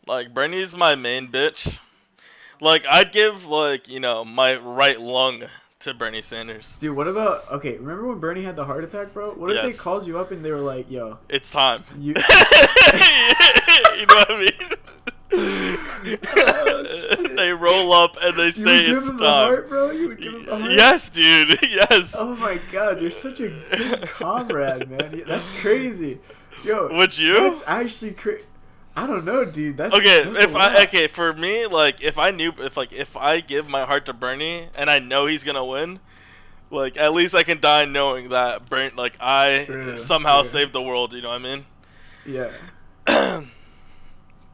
Like, Bernie's my main bitch. Like, I'd give, like, my right lung to Bernie Sanders. Dude, what about... Okay, remember when Bernie had the heart attack, bro? What if they Yes. called you up and they were like, yo... It's time. You... You know what I mean? Oh, shit. They roll up and they So say you would it's give him time. the heart, bro? You would give him the heart? Yes, dude. Yes. Oh my god, you're such a good comrade, man. That's crazy. Yo, Would you? That's actually crazy. I don't know, dude. That's Okay, that's for me, like, if I give my heart to Bernie and I know he's gonna win, like, at least I can die knowing that I somehow saved the world. You know what I mean? Yeah.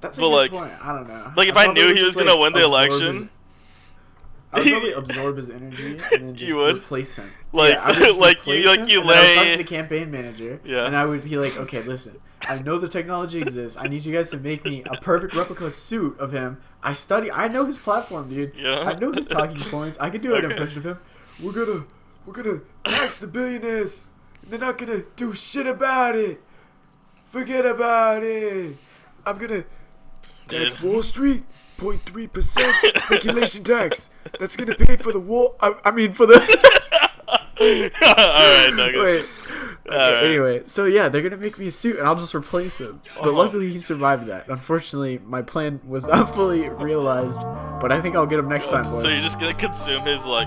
That's a But, good like, point. I don't know. Like, if I knew he was gonna win the election, I would probably absorb his energy and then just You would? replace him. Like, I would just replace him, you and then I would talk lay. to the campaign manager, Yeah. and I would be like, okay, listen, I know the technology exists. I need you guys to make me a perfect replica suit of him. I know his platform, dude. Yeah. I know his talking points. I could do an Okay. impression of him. We're gonna tax the billionaires, and they're not gonna do shit about it. Forget about it. I'm gonna tax Dude. Wall Street. 0.3% speculation tax. That's gonna pay for the wall. I mean, for the. Alright, Nugget. Wait. Okay, Alright. Anyway, so yeah, they're gonna make me a suit, and I'll just replace him. But Uh-huh. luckily, he survived that. Unfortunately, my plan was not fully realized. But I think I'll get him next time, boys. So you're just gonna consume his life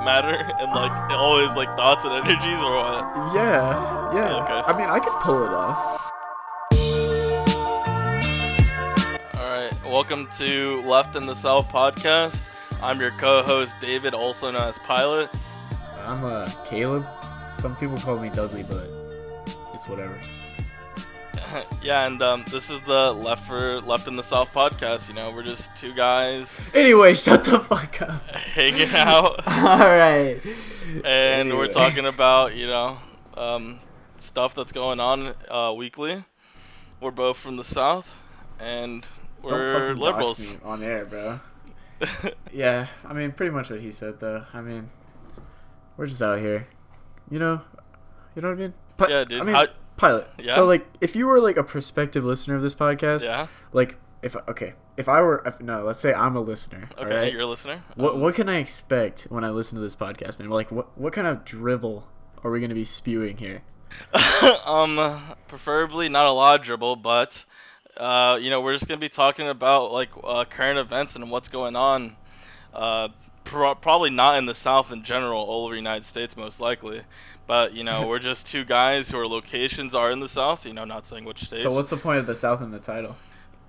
matter and all his thoughts and energies, or what? Yeah. Okay. I mean, I could pull it off. Welcome to Left in the South podcast. I'm your co-host David, also known as Pilot. I'm Caleb. Some people call me Dudley, but it's whatever. Yeah, and this is the Left in the South podcast. You know, we're just two guys Anyway, shut the fuck up. hanging out, All right. and we're Anyway. talking about stuff that's going on weekly. We're both from the South, and Don't we're fucking liberals. dox me on air, bro. Yeah, I mean, pretty much what he said, though. I mean, we're just out here. You know what I mean? Yeah, dude. I mean, Pilot. Yeah? So, like, if you were, like, a prospective listener of this podcast, Yeah. like, let's say I'm a listener, Okay, alright? you're a listener. What can I expect when I listen to this podcast, man? Like, what kind of drivel are we going to be spewing here? Preferably not a lot of dribble, but we're just gonna be talking about current events and what's going on. Probably not in the South in general, all over the United States most likely. But we're just two guys who our locations are in the South. Not saying which states. So what's the point of the South in the title?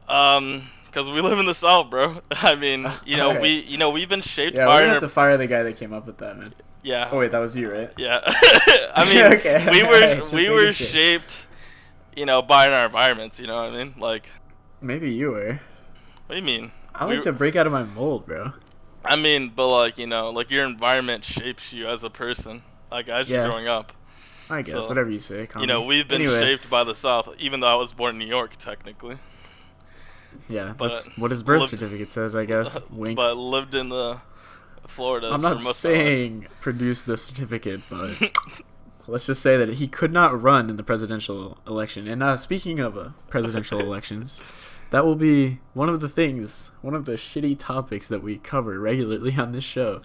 Because we live in the South, bro. I mean, Okay. we've been shaped Yeah, by we're gonna our have to fire the guy that came up with that, man. yeah. Oh wait, that was you, right? Yeah. I mean, Okay, we alright, were just we making were sure. shaped, by our environments. You know what I mean? Like, Maybe you were. what do you mean? I like to break out of my mold, bro. I mean, but your environment shapes you as a person, as Yeah. you're growing up. I guess, So, whatever you say. We've been Anyway, shaped by the South, even though I was born in New York, technically. Yeah, but that's what his birth lived- certificate says, I guess. Wink. But lived in Florida. I'm for not most of my life. saying produce the certificate, but let's just say that he could not run in the presidential election. And speaking of presidential elections, that will be one of the shitty topics that we cover regularly on this show.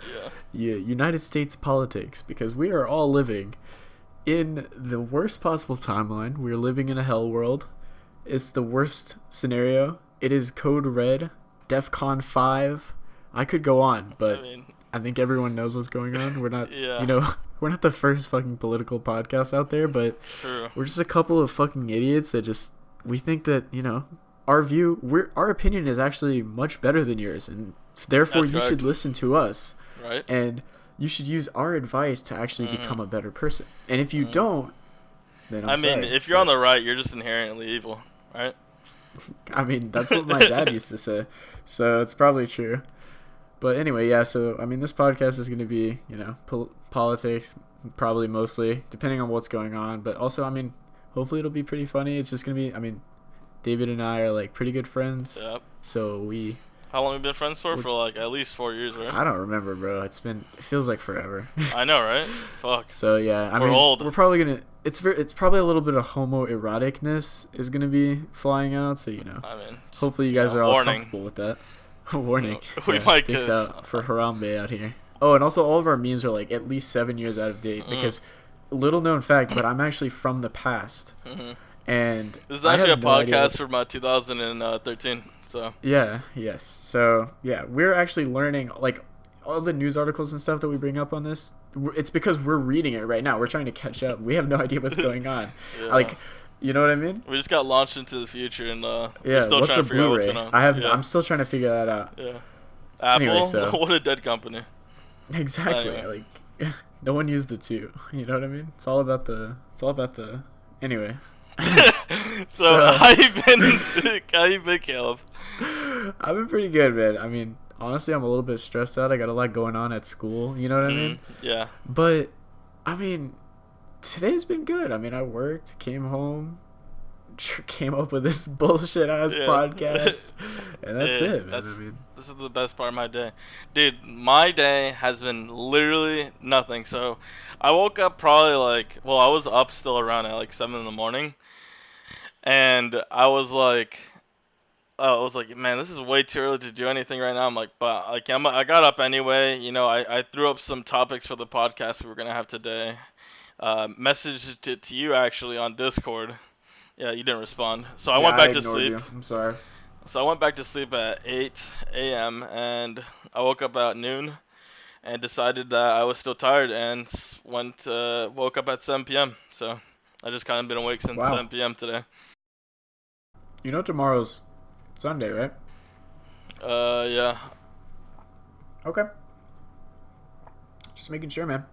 Yeah. United States politics, because we are all living in the worst possible timeline. We're living in a hell world. It's the worst scenario. It is code red, DEFCON 5. I could go on, but I mean, I think everyone knows what's going on. We're not, Yeah. we're not the first fucking political podcast out there, but true. we're just a couple of fucking idiots that we think that, our opinion is actually much better than yours, and therefore That's you should correct. listen to us, Right? and you should use our advice to actually become a better person. And if you don't, then I'm I mean, sorry, if you're on but- the right, you're just inherently evil, right? I mean, that's what my dad used to say, so it's probably true. But anyway, yeah, so, I mean, this podcast is going to be, politics, probably mostly, depending on what's going on. But also, I mean, hopefully it'll be pretty funny. It's just going to be, I mean, David and I are, pretty good friends. Yep. So we How long have we been friends for? Which, For like at least 4 years, right? I don't remember, bro. It feels like forever. I know, right? Fuck. So yeah, I We're mean, old. we're probably gonna. It's probably a little bit of homoeroticness is gonna be flying out. So I mean, hopefully you guys are all warning. comfortable with that. Warning. We might dicks kiss. out for Harambe out here. Oh, and also all of our memes are like at least 7 years out of date because little known fact, but I'm actually from the past, and This is I actually a have no idea podcast from 2013. So Yeah, yes. So, yeah, we're actually learning, like, all the news articles and stuff that we bring up on this, it's because we're reading it right now. We're trying to catch up. We have no idea what's going on. yeah. Like, you know what I mean? We just got launched into the future, and we're Yeah, still what's trying a to figure out what's Blu-ray? going on. I'm still trying to figure that out. Yeah. Apple, Anyway, so- what a dead company. Exactly. Anyway. Like, no one used the two. You know what I mean? It's all about the. Anyway. So how you been? How you been, Caleb? I've been pretty good, man. I mean, honestly, I'm a little bit stressed out. I got a lot going on at school. You know what I mean? Yeah. But, I mean, today's been good. I mean, I worked, came home, came up with this bullshit ass podcast, and that's it, man. This is the best part of my day. Dude, my day has been literally nothing. So I woke up probably I was up still around at like 7 in the morning. And I was like, man, this is way too early to do anything right now. I'm like, but like, I got up anyway. You know, I threw up some topics for the podcast we were gonna have today. Messaged it to you actually on Discord. Yeah, you didn't respond. So I went back to sleep. You. I'm sorry. So I went back to sleep at 8 a.m. and I woke up at noon and decided that I was still tired and woke up at 7 p.m. So I just kind of been awake since 7 p.m. today. You know tomorrow's Sunday, right? Yeah. Okay. Just making sure, man.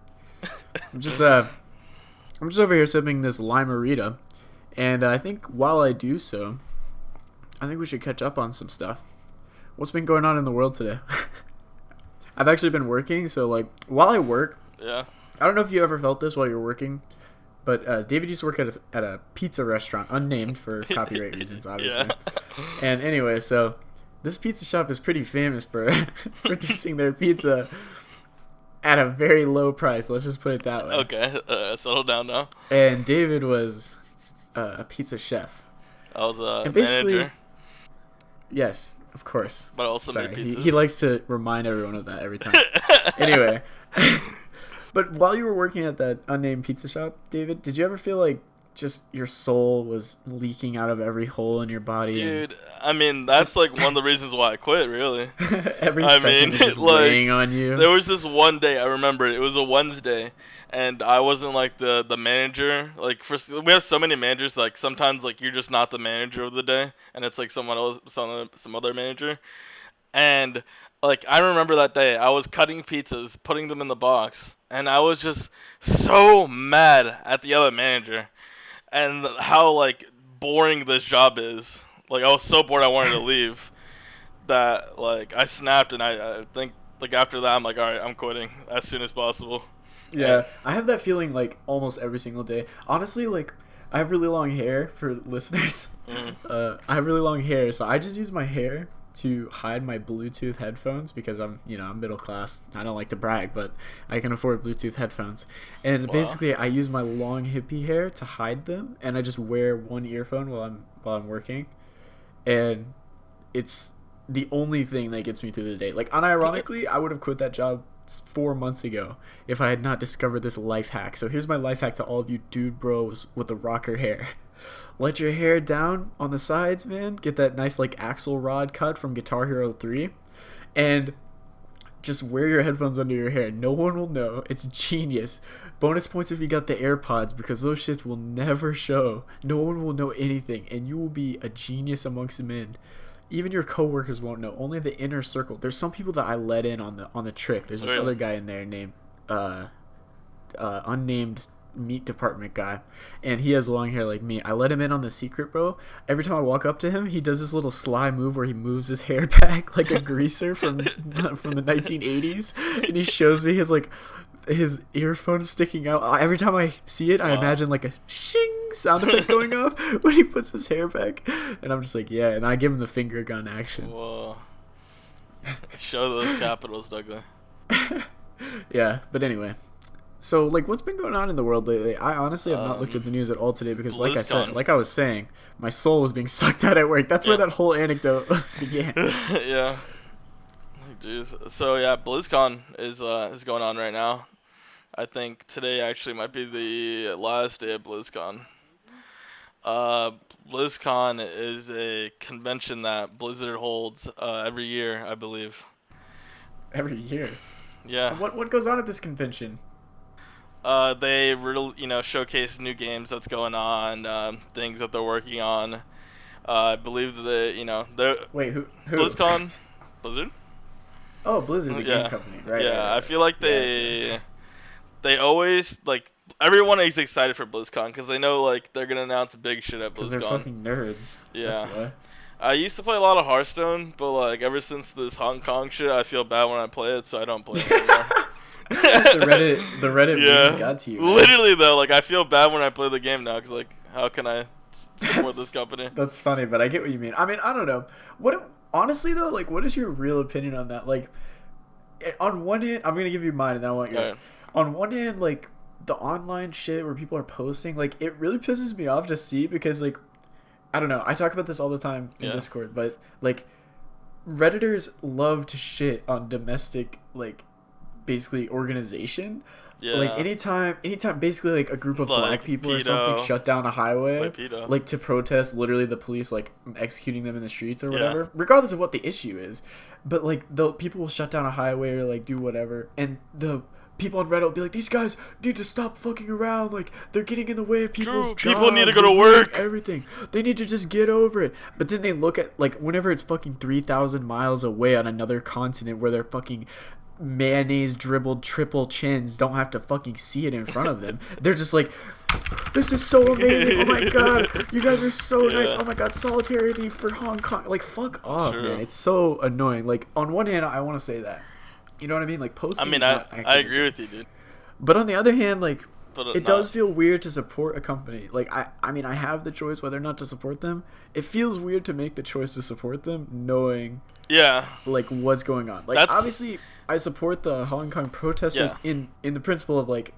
I'm just over here sipping this limerita, and I think while I do so, I think we should catch up on some stuff. What's been going on in the world today? I've actually been working, so like while I work, yeah. I don't know if you ever felt this while you're working, but David used to work at a pizza restaurant, unnamed for copyright reasons, obviously. Yeah. And anyway, so this pizza shop is pretty famous for producing their pizza at a very low price. Let's just put it that way. Okay, settle down now. And David was a pizza chef. I was a And basically, manager, yes, of course. but I also made pizzas. He likes to remind everyone of that every time. Anyway. But while you were working at that unnamed pizza shop, David, did you ever feel like just your soul was leaking out of every hole in your body? Dude, I mean, that's like one of the reasons why I quit, really. Every second is just weighing on you. There was this one day, I remember it was a Wednesday, and I wasn't like the manager. Like, we have so many managers, like sometimes like you're just not the manager of the day, and it's like someone else, some other manager. And like, I remember that day, I was cutting pizzas, putting them in the box, and I was just so mad at the other manager and how like boring this job is. Like, I was so bored I wanted to leave that like I snapped, and I think like after that I'm like, all right, I'm quitting as soon as possible. Yeah, I have that feeling like almost every single day. Honestly, like I have really long hair for listeners. I have really long hair, so I just use my hair to hide my Bluetooth headphones because I'm middle class. I don't like to brag, but I can afford Bluetooth headphones. And basically I use my long hippie hair to hide them, and I just wear one earphone while I'm working. And it's the only thing that gets me through the day. Like, unironically, I would have quit that job 4 months ago if I had not discovered this life hack. So here's my life hack to all of you dude bros with the rocker hair. Let your hair down on the sides, man. Get that nice like Axelrod cut from Guitar Hero 3. And just wear your headphones under your hair. No one will know. It's genius. Bonus points if you got the AirPods, because those shits will never show. No one will know anything, and you will be a genius amongst men. Even your coworkers won't know. Only the inner circle. There's some people that I let in on the trick. There's this other guy in there named unnamed meat department guy, and he has long hair like me. I let him in on the secret, bro. Every time I walk up to him, he does this little sly move where he moves his hair back like a greaser from the 1980s, and he shows me his earphones sticking out. Every time I see it, I imagine like a shing sound effect going off when he puts his hair back, and I'm just like, yeah. And then I give him the finger gun action. Whoa. Show those capitals, Douglas. Yeah, but anyway. So, like, what's been going on in the world lately? I honestly have not looked at the news at all today because, like I said, BlizzCon. like I was saying, my soul was being sucked out at work. That's where Yeah. that whole anecdote began. Yeah. Jeez. So yeah, BlizzCon is going on right now. I think today actually might be the last day of BlizzCon. Uh, BlizzCon is a convention that Blizzard holds every year, I believe. Every year. Yeah. What goes on at this convention? They really, showcase new games that's going on, things that they're working on. I believe that the Wait, who? BlizzCon, Blizzard. Oh, Blizzard, the game Yeah, company. Right, right, yeah. right, I right. feel like Yeah, so. they always like everyone is excited for BlizzCon because they know like they're gonna announce big shit at Because they're BlizzCon. fucking nerds. That's Yeah. why. I used to play a lot of Hearthstone, but like ever since this Hong Kong shit, I feel bad when I play it, so I don't play it anymore. the Reddit memes Yeah, got to you, man. literally though, like I feel bad when I play the game now, cause like how can I support this company? That's funny, but I get what you mean. I mean, I don't know. Honestly though, like, what is your real opinion on that? Like, on one hand, I'm gonna give you mine, and then I want yours. Alright. On one hand, like the online shit where people are posting, like, it really pisses me off to see because, like, I don't know. I talk about this all the time in Yeah. Discord, but like, Redditors love to shit on domestic, like, basically organization. Yeah. Like anytime basically like a group of Like black people or pedo. something shut down a highway, Like pedo. like to protest literally the police like executing them in the streets or Yeah. whatever, regardless of what the issue is. But like the people will shut down a highway or like do whatever, and the people on Reddit will be like, these guys need to stop fucking around, like they're getting in the way of people's True, jobs, people need to go they're to ruining work. everything, they need to just get over it. But then they look at like whenever it's fucking 3,000 miles away on another continent where they're fucking mayonnaise dribbled triple chins don't have to fucking see it in front of them, they're just like, this is so amazing, oh my god, you guys are so nice, Yeah. oh my god, solidarity for Hong Kong. Like, fuck off, True. man. It's so annoying. Like, on one hand, I want to say that, you know what I mean, like I posting mean, is not I agree activism. with you, dude. But on the other hand, like, But it does feel weird to support a company. Like, I mean, I have the choice whether or not to support them. It feels weird to make the choice to support them knowing Yeah. like what's going on. Like, That's- obviously I support the Hong Kong protesters Yeah. in the principle of like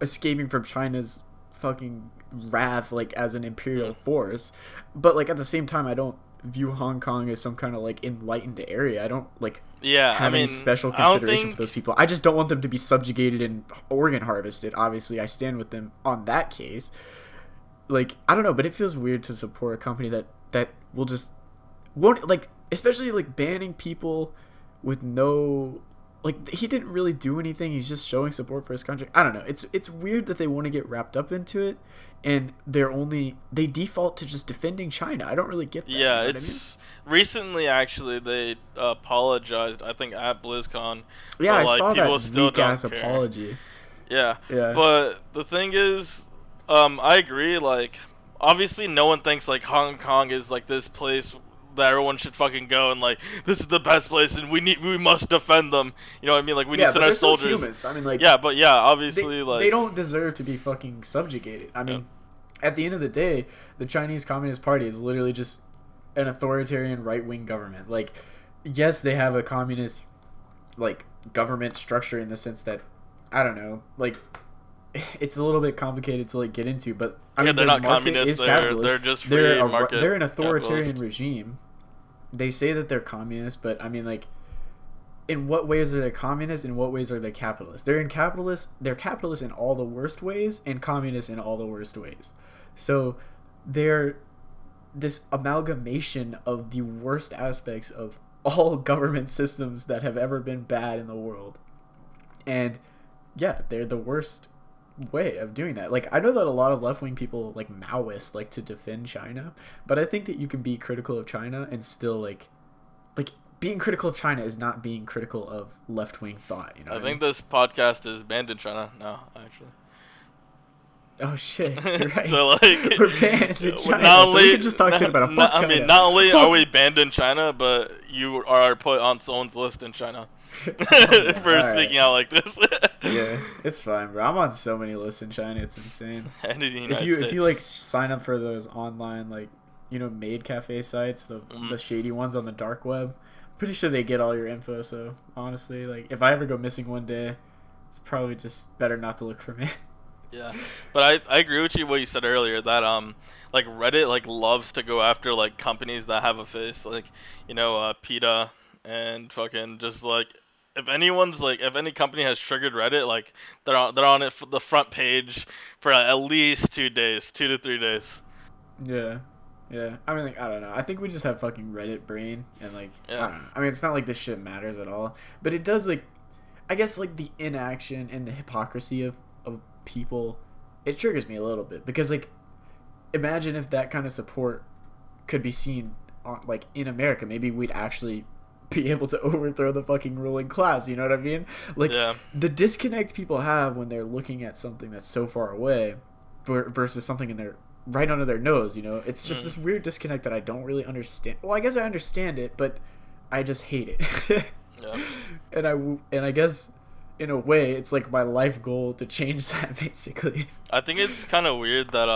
escaping from China's fucking wrath, like as an imperial force. But like at the same time, I don't view Hong Kong as some kind of like enlightened area. I don't like Yeah. have I mean, any special I don't consideration think for those people. I just don't want them to be subjugated and organ harvested. Obviously, I stand with them on that case. Like, I don't know, but it feels weird to support a company that will just won't, like, especially like banning people with no, like, he didn't really do anything. He's just showing support for his country. I don't know. It's weird that they want to get wrapped up into it, and they default to just defending China. I don't really get that. Yeah, you know what I mean? it's recently actually they apologized. I think at BlizzCon. Yeah, but, I like, saw people that still weak don't ass care. apology. Yeah. Yeah. But the thing is, I agree. Like, obviously, no one thinks like Hong Kong is like this place that everyone should fucking go and like this is the best place and we must defend them. You know what I mean? Like we need Yeah, to but send our they're still soldiers. humans. I mean, like, Yeah, but yeah, obviously, like they don't deserve to be fucking subjugated. I mean, at the end of the day, the Chinese Communist Party is literally just an authoritarian right-wing government. Like, yes, they have a communist like government structure in the sense that, I don't know, like, it's a little bit complicated to like get into, but I Yeah, mean, they're their not market communists, is they're- capitalist. they're just free market They're an authoritarian capitalist. regime. They say that they're communist, but I mean, like, in what ways are they communist? In what ways are they capitalist? They're capitalist in all the worst ways and communist in all the worst ways. So they're this amalgamation of the worst aspects of all government systems that have ever been bad in the world. And yeah, they're the worst way of doing that. Like, I know that a lot of left-wing people, like Maoists, like to defend China, but I think that you can be critical of China and still like being critical of China is not being critical of left-wing thought, you know I what think mean? this podcast is banned in China now, actually. Oh shit, you're right. So, like, we're banned in China, not so we only can just talk shit about it. Fuck I China. mean, not only Fuck. are we banned in China, but you are put on someone's list in China Oh, man, for alright. speaking out like this. Yeah, it's fine, bro. I'm on so many lists in China, it's insane. And in the If United you States. like sign up for those online, like, maid cafe sites, the Mm, shady ones on the dark web. Pretty sure they get all your info. So honestly, like if I ever go missing one day, it's probably just better not to look for me. yeah, but I agree with you what you said earlier that like Reddit like loves to go after like companies that have a face, like PETA and fucking just like if any company has triggered Reddit, like they're on it for the front page for at least 2 days, 2 to 3 days. Yeah. Yeah. I mean, like, I don't know. I think we just have fucking Reddit brain, and, like, I Yeah. don't know. I mean, it's not like this shit matters at all, but it does, like, I guess, like, the inaction and the hypocrisy of people, it triggers me a little bit because, like, imagine if that kind of support could be seen on, like, in America. Maybe we'd actually be able to overthrow the fucking ruling class. You know what I mean? Like, Yeah. the disconnect people have when they're looking at something that's so far away versus something in their right under their nose. It's just Mm. this weird disconnect that I don't really understand. Well, I guess I understand it, but I just hate it. Yeah. And I guess in a way it's like my life goal to change that basically. I think it's kind of weird that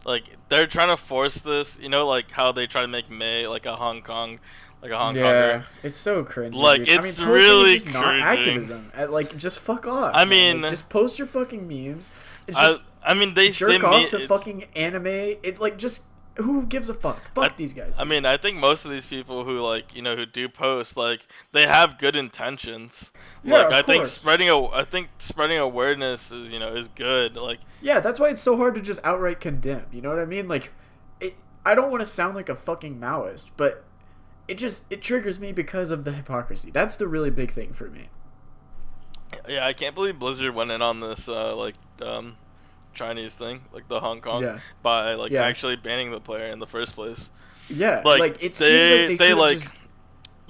like they're trying to force this, like how they try to make May like a Hong Konger. Yeah, it's so cringy, Like dude. I mean, it's posting is really just not cringing. activism. Like, just fuck off, I man. mean, Like, just post your fucking memes. It's I just I mean they jerk off mean to it's fucking anime. It like just who gives a fuck? I, Fuck these guys. I Dude. mean I think most of these people who like who do post like they have good intentions. Yeah, Like of course. I think spreading awareness is good. Like Yeah, that's why it's so hard to just outright condemn. You know what I mean? Like, I don't want to sound like a fucking Maoist, but it triggers me because of the hypocrisy. That's the really big thing for me. yeah, I can't believe Blizzard went in on this Chinese thing, like the Hong Kong, Yeah, by like yeah, actually banning the player in the first place. yeah. Like Like it seems like they they could have like just.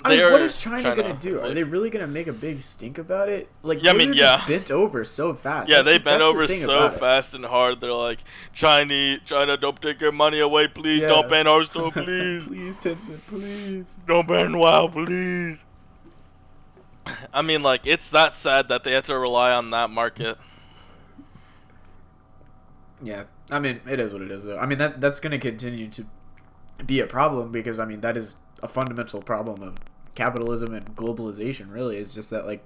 I they mean, what are is China gonna do? It's Are like they really gonna make a big stink about it? Like yeah, I mean Blizzard yeah. just bent over so fast. Yeah, they bent That's the over thing so about it. fast and hard. They're like, China, don't take your money away, please. Don't Yeah. ban Hearthstone, please. Please, Tencent, please. Don't ban WoW, please. I mean, like, it's that sad that they have to rely on that market. Yeah, I mean, it is what it is. Though. I mean, that's gonna continue to be a problem because I mean that is a fundamental problem of capitalism and globalization. Really, is just that like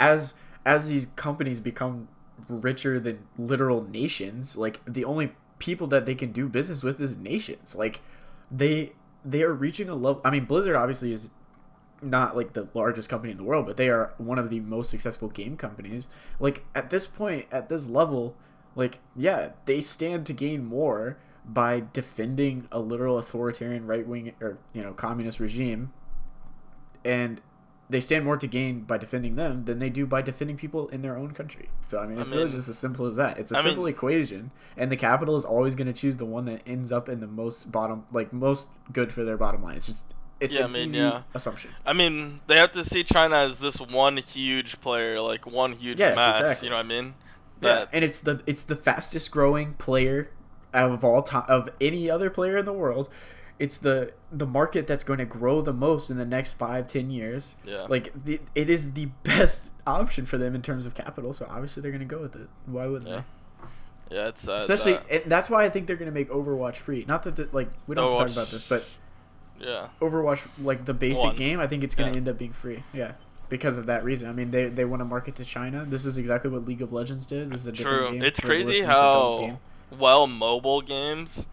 as these companies become richer than literal nations, like the only people that they can do business with is nations. Like they they are reaching a level. I mean, Blizzard obviously is not like the largest company in the world, but they are one of the most successful game companies. Like at this point, at this level, like yeah, they stand to gain more by defending a literal authoritarian right wing or communist regime, and they stand more to gain by defending them than they do by defending people in their own country. So I mean, I it's really mean, just as simple as that. It's a I simple mean, equation, and the capital is always going to choose the one that ends up in the most good for their bottom line. It's yeah, I an mean, easy yeah. assumption. I mean, they have to see China as this one huge player, like one huge Yes, mass. exactly. You know what I mean? Yeah, That and it's the fastest growing player of all time of any other player in the world. It's the market that's going to grow the most in the next 5-10 years. yeah, Like it is the best option for them in terms of capital. So obviously they're going to go with it. Why wouldn't yeah, they? yeah. It's sad. Especially, That and that's why I think they're going to make Overwatch free. Not that like we don't have to talk Overwatch. about this, but Yeah, Overwatch, like the basic one. game, I think it's going Yeah. to end up being free. Yeah. Because of that reason. I mean, they want to market to China. This is exactly what League of Legends did. This is a different True. game. It's for the crazy listeners that don't how game. well mobile games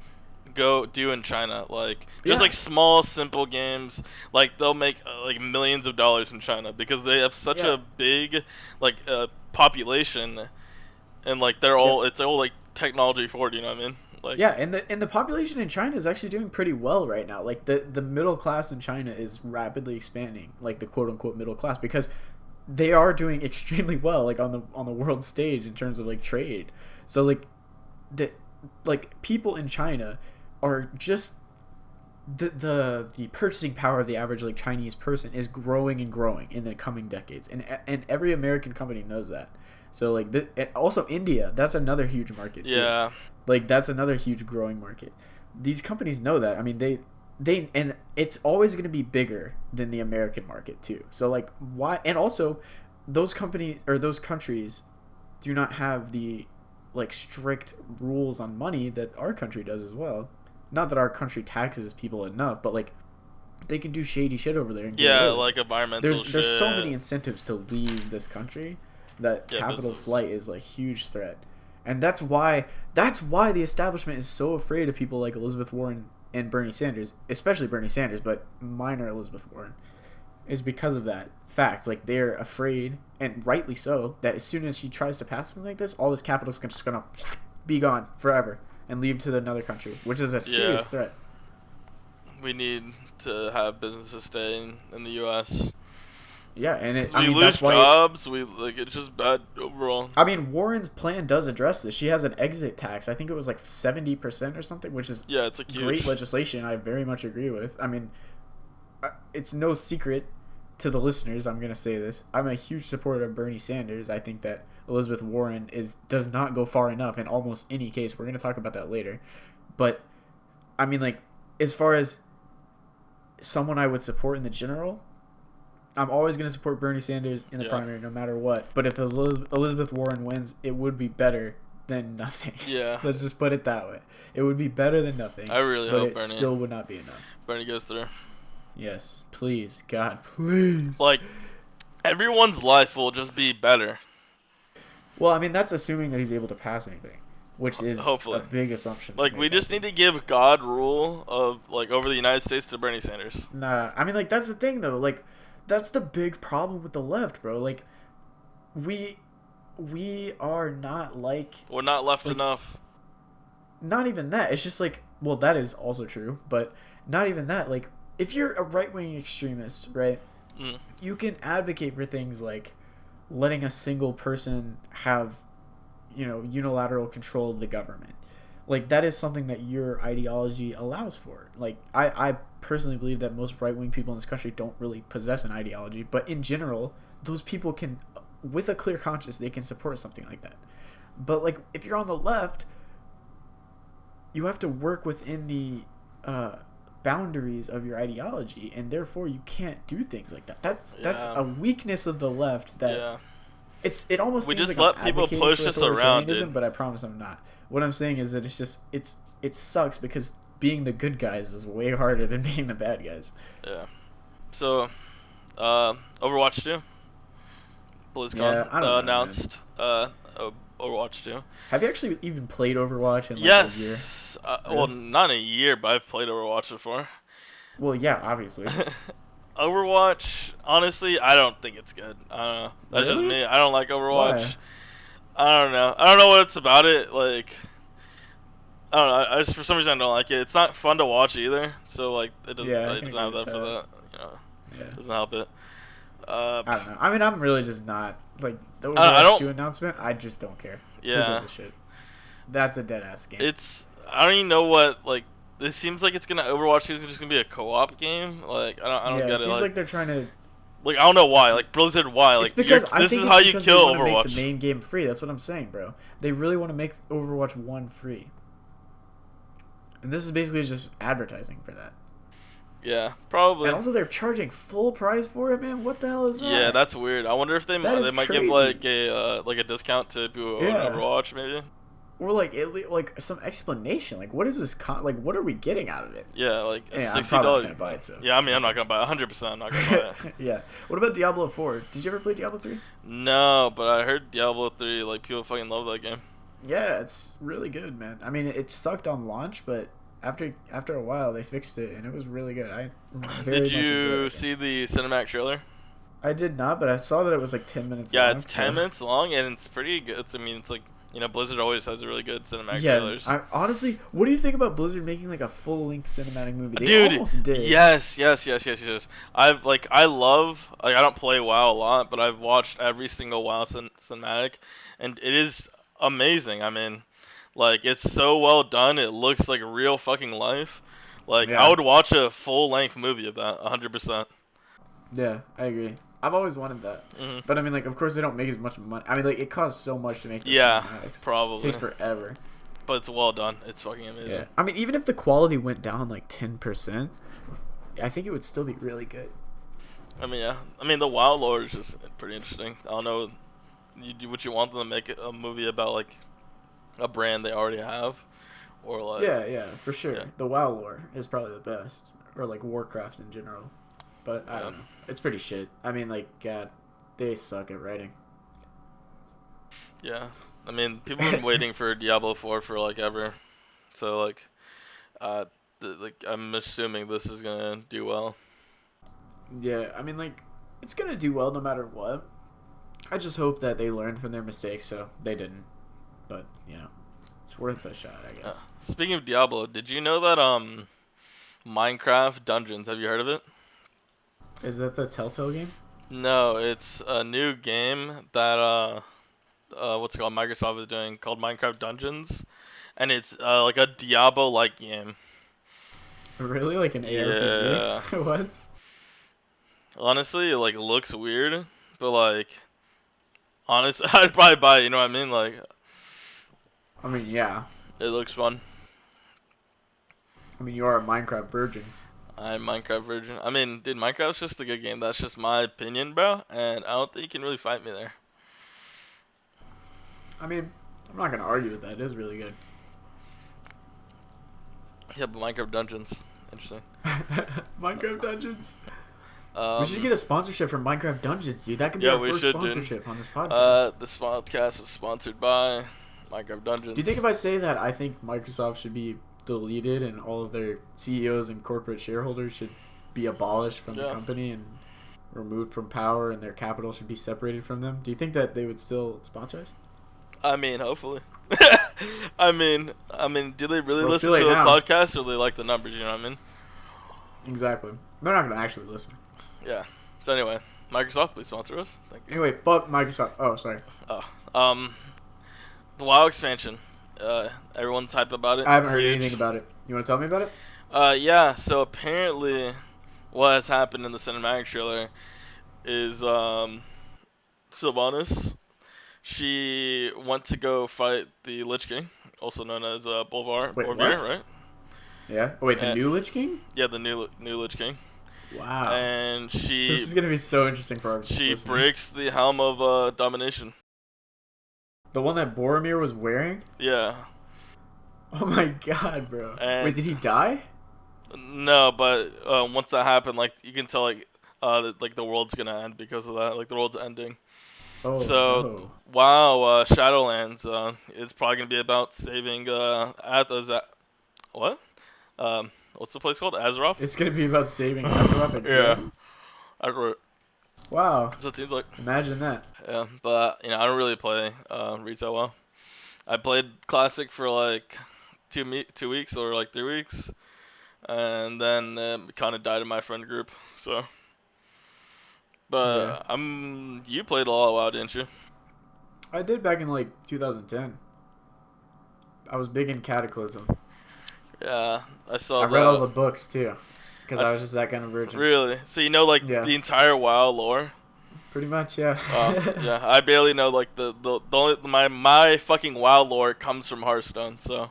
do in China. Like just Yeah. like small, simple games, like they'll make like millions of dollars in China because they have such Yeah. a big like population, and like Yep. it's all like technology forward. You know what I mean? Like Yeah, and the population in China is actually doing pretty well right now. Like the middle class in China is rapidly expanding, like the quote unquote middle class, because they are doing extremely well, like on the world stage in terms of like trade. So like the people in China are just the purchasing power of the average like Chinese person is growing and growing in the coming decades, and every American company knows that. So like and also India, that's another huge market too. yeah, Like that's another huge growing market. These companies know that. I mean, they and it's always going to be bigger than the American market too. So like why? And also, those companies or those countries do not have the like strict rules on money that our country does as well. not that our country taxes people enough, but like they can do shady shit over there and get Yeah, away with like it. environmental There's so shit. many incentives to leave this country that Yeah, capital business. flight is a huge threat, and that's why the establishment is so afraid of people like Elizabeth Warren and Bernie Sanders, especially Bernie Sanders, but minor Elizabeth Warren, is because of that fact. Like they're afraid, and rightly so, that as soon as she tries to pass something like this, all this capital is just gonna be gone forever and leave to another country, which is a serious Yeah, threat. we need to have businesses stay in the U.S. Yeah, and Because I we mean lose that's why. jobs, we like it's just bad overall. I mean, Warren's plan does address this. She has an exit tax. I think it was like 70% or something, which is Yeah, it's like great huge. legislation. I very much agree with. I mean, it's no secret to the listeners. I'm gonna say this. I'm a huge supporter of Bernie Sanders. I think that Elizabeth Warren does not go far enough in almost any case. We're gonna talk about that later, but I mean, like as far as someone I would support in the general, I'm always going to support Bernie Sanders in the Yeah. primary no matter what. But if Elizabeth Warren wins, it would be better than nothing. Yeah. Let's just put it that way. It would be better than nothing. I really but hope it Bernie still would not be enough. Bernie goes through. Yes, please, God, please. Like everyone's life will just be better. Well, I mean, that's assuming that he's able to pass anything, which is Hopefully. a big assumption. Like we just need to give God rule of like over the United States to Bernie Sanders. Nah, I mean, like that's the thing though. Like, that's the big problem with the left, bro. Like, we are not like We're not left Like- enough. not even that. It's just like, well, that is also true, but not even that. Like, if you're a right wing extremist, right, Mm. you can advocate for things like letting a single person have, unilateral control of the government. Like, that is something that your ideology allows for. Like, I personally believe that most right wing people in this country don't really possess an ideology, but in general, those people can, with a clear conscience, they can support something like that. But, like, if you're on the left, you have to work within the boundaries of your ideology, and therefore you can't do things like that. That's Yeah. a weakness of the left that Yeah. it almost We seems just like let I'm people advocating push for us around, authoritarianism, dude. but I promise I'm not. What I'm saying is that it sucks because being the good guys is way harder than being the bad guys. Yeah. So, Overwatch 2. BlizzCon Yeah, I don't know, announced Overwatch 2. Have you actually even played Overwatch in like a year? Yes. Well, not in a year, but I've played Overwatch before. Well, yeah, obviously. Overwatch, honestly, I don't think it's good. I don't know. That's just Really? me. I don't like Overwatch. Why? I don't know. I don't know what it's about it. Like, I don't know. I just for some reason I don't like it. It's not fun to watch either. So like, it doesn't. Yeah, I It can doesn't have agree that with for that. that. You know, Yeah. it doesn't help it. I don't know. I mean, I'm really just not like the I Overwatch don't- 2 announcement. I just don't care. Yeah. Who gives a shit? That's a dead ass game. It's. I don't even know what like. It seems like it's gonna Overwatch 2 is just gonna be a co-op game. Like I don't yeah, get it it. seems Like, like they're trying to. I don't know why. Like Blizzard, why? Like It's because I this think is it's how you because kill they want to Overwatch. make the main game free. That's what I'm saying, bro. They really want to make Overwatch 1 free. And this is basically just advertising for that. Yeah, probably. And also, they're charging full price for it, man. What the hell is that? Yeah, that's weird. I wonder if That they is might give crazy. like a discount to people who own Yeah. Overwatch maybe. Or like some explanation. Like, what is this? Like, what are we getting out of it? Yeah, like a Yeah, I'm $60. probably not gonna buy it. So. Yeah, I mean I'm not gonna buy it. 100%. I'm not gonna buy it. Yeah. What about Diablo 4? Did you ever play Diablo 3? No, but I heard Diablo 3 like people fucking love that game. Yeah, it's really good, man. I mean, it sucked on launch, but after a while they fixed it, and it was really good. I very Did much enjoyed you it. see the cinematic trailer? I did not, but I saw that it was like 10 minutes Yeah, long. it's 10 minutes long and it's pretty good. I mean, it's like Blizzard always has a really good cinematic Yeah, trailers. honestly, what do you think about Blizzard making like a full-length cinematic movie? They Dude, almost did. yes. I love I don't play WoW a lot, but I've watched every single WoW cinematic, and it is amazing. I mean, like it's so well done. It looks like real fucking life. Like Yeah. I would watch a full length movie of that, 100%. Yeah, I agree. I've always wanted that. Hmm. But I mean, like, of course they don't make as much money. I mean, like, it costs so much to make those Yeah, cinematics. It probably. takes forever. But it's well done. It's fucking amazing. Yeah. I mean, even if the quality went down like 10%, I think it would still be really good. I mean, yeah. I mean, the WoW lore is just pretty interesting. I don't know. Would you want them to make a movie about like a brand they already have, or like Yeah, for yeah, sure. The WoW lore is probably the best, or like Warcraft in general. But I yeah, don't know. It's pretty shit. I mean, like, God, they suck at writing. yeah. I mean, people have been waiting for Diablo 4 for like ever, so like uh, like I'm assuming this is gonna do well. Yeah, I mean, like, it's gonna do well no matter what. I just hope that they learned from their mistakes, so they didn't. But it's worth a shot, I guess. Speaking of Diablo, did you know that Minecraft Dungeons, have you heard of it? Is that the Telltale game? No, it's a new game that what's it called, Microsoft is doing, called Minecraft Dungeons, and it's like a Diablo-like game. Really, like an ARPG? Yeah. What? Honestly, it like looks weird, but like honestly, I'd probably buy it. You know what I mean? Like I mean, yeah. it looks fun. I mean, you are a Minecraft virgin. I'm Minecraft virgin. I mean, dude, Minecraft's just a good game. That's just my opinion, bro. And I don't think you can really fight me there. I mean, I'm not gonna argue with that. It is really good. Yeah, but Minecraft Dungeons, interesting. Minecraft Dungeons. We should Um, get a sponsorship from Minecraft Dungeons, dude. That could be yeah, our we first should, dude. sponsorship on this podcast. This podcast is sponsored by Minecraft Dungeons. Do you think if I say that I think Microsoft should be deleted and all of their CEOs and corporate shareholders should be abolished from the Yeah. company and removed from power and their capital should be separated from them? Do you think that they would still sponsor us? I mean, hopefully. I mean, do they really Well, it's listen too late to the now. podcast, or they like the numbers? You know what I mean? Exactly. They're not going to actually listen. Yeah. So anyway, Microsoft, please sponsor us. Thank you. Anyway, fuck Microsoft. Oh, sorry. Oh, the WoW expansion. Everyone's hype about it. I haven't It's heard huge. anything about it. You want to tell me about it? Yeah. So apparently, what has happened in the cinematic trailer is Sylvanas. She went to go fight the Lich King, also known as Bolvar, Wait, Borvir, what? right? Yeah. Oh, wait, the Uh, new Lich King? Yeah, the new Lich King. Wow. And This she is going to be so interesting for our she listeners. breaks the helm of domination. The one that Boromir was wearing? Yeah. Oh my god, bro. And- Wait, did he die? No, but once that happened, like you can tell, like the world's gonna end because of that. Like the world's ending. Oh, So, no. wow, Shadowlands. It's probably gonna be about saving what? What's the place called? Azeroth. It's going to be about saving Azeroth again? Yeah. I wrote. Wow. That's what it seems like. Imagine that. Yeah, but I don't really play retail well. I played classic for like 2 weeks or like 3 weeks, and then it kind of died in my friend group. So, but you played a lot of WoW, didn't you? I did back in like 2010. I was big in Cataclysm. Yeah, I saw. I read all the books too, because I was just that kind of virgin. Really? So you know like Yeah. the entire WoW lore? Pretty much, yeah. Yeah, I barely know like the only my fucking WoW lore comes from Hearthstone, so.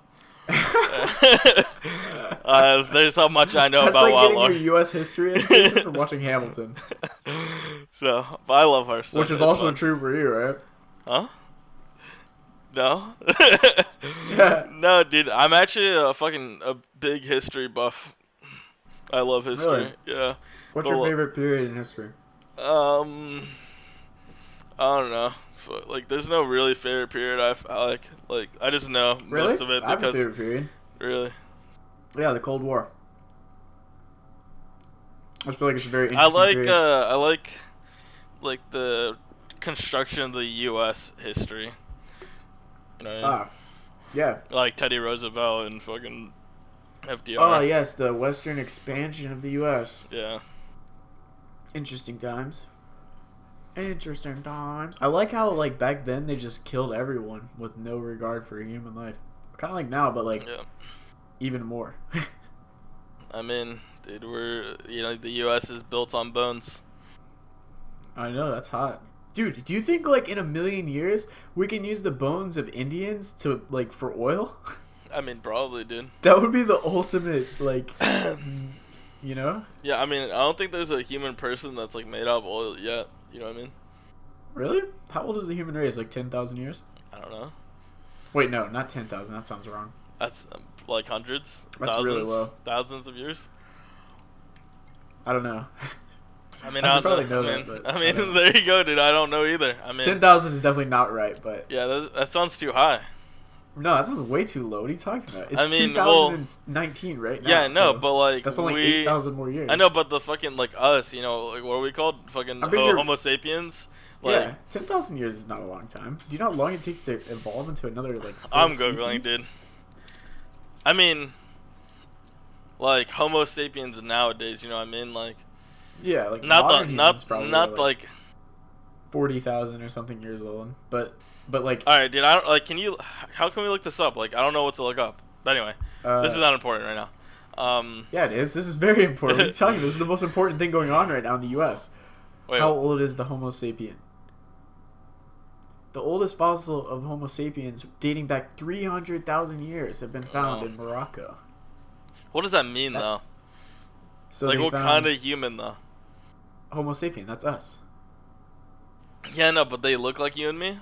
There's how much I know That's about like WoW getting lore. your U.S. history education from watching Hamilton, So, but I love Hearthstone. which is It's also fun. true for you, right? Huh? No. Yeah. No, dude. I'm actually a big history buff. I love history. Really? Yeah. What's your Well, favorite period in history? I don't know. Like, there's no really favorite period I like. Like, I just know Really? most of it I have a because favorite period. really. Yeah, the Cold War. I just feel like it's a very I interesting like period. I like the construction of the U.S. history. You know what I mean? Yeah. Like Teddy Roosevelt and fucking FDR. Oh, yes, the Western expansion of the U.S. Yeah. Interesting times. Interesting times. I like how, like, back then they just killed everyone with no regard for human life. Kind of like now, but, like, Yeah. even more. I mean, dude, the U.S. is built on bones. I know, that's hot. Dude, do you think, like, in a million years, we can use the bones of Indians to, like, for oil? I mean, probably, dude. That would be the ultimate, like, you know? Yeah, I mean, I don't think there's a human person that's, like, made out of oil yet. You know what I mean? Really? How old is the human race? Like 10,000 years? I don't know. Wait, no, not 10,000. That sounds wrong. That's, like hundreds, That's really low. thousands of years. I don't know. I mean, I I should don't probably know. know I that, mean, but I I mean, don't. there you go, dude. I don't know either. I mean, 10,000 is definitely not right, but yeah, that sounds too high. no, that sounds way too low. What are you talking about? It's I mean, well, 2019 right now. yeah, no, so but like that's only 8,000 more years. I know, but the fucking like us, you know, like what are we called? Fucking I'm pretty sure. Homo sapiens. Like, Yeah, 10,000 years is not a long time. Do you know how long it takes to evolve into another like? I'm full googling, species? dude. I mean, like Homo sapiens nowadays, you know what I mean? Like, Yeah, like not modern the humans probably are, not like 40,000 or something years old, but like All right, dude. I don't like. Can you? How can we look this up? Like, I don't know what to look up. But anyway, this is not important right now. Yeah, it is. This is very important. What are you telling me? This is the most important thing going on right now in the U.S. Wait, How old is the Homo sapien? The oldest fossil of Homo sapiens, dating back 300,000 years, have been found in Morocco. what does that mean though? So Like, they what found kind of human though? Homo sapien? That's us. Yeah, no, but they look like you and me.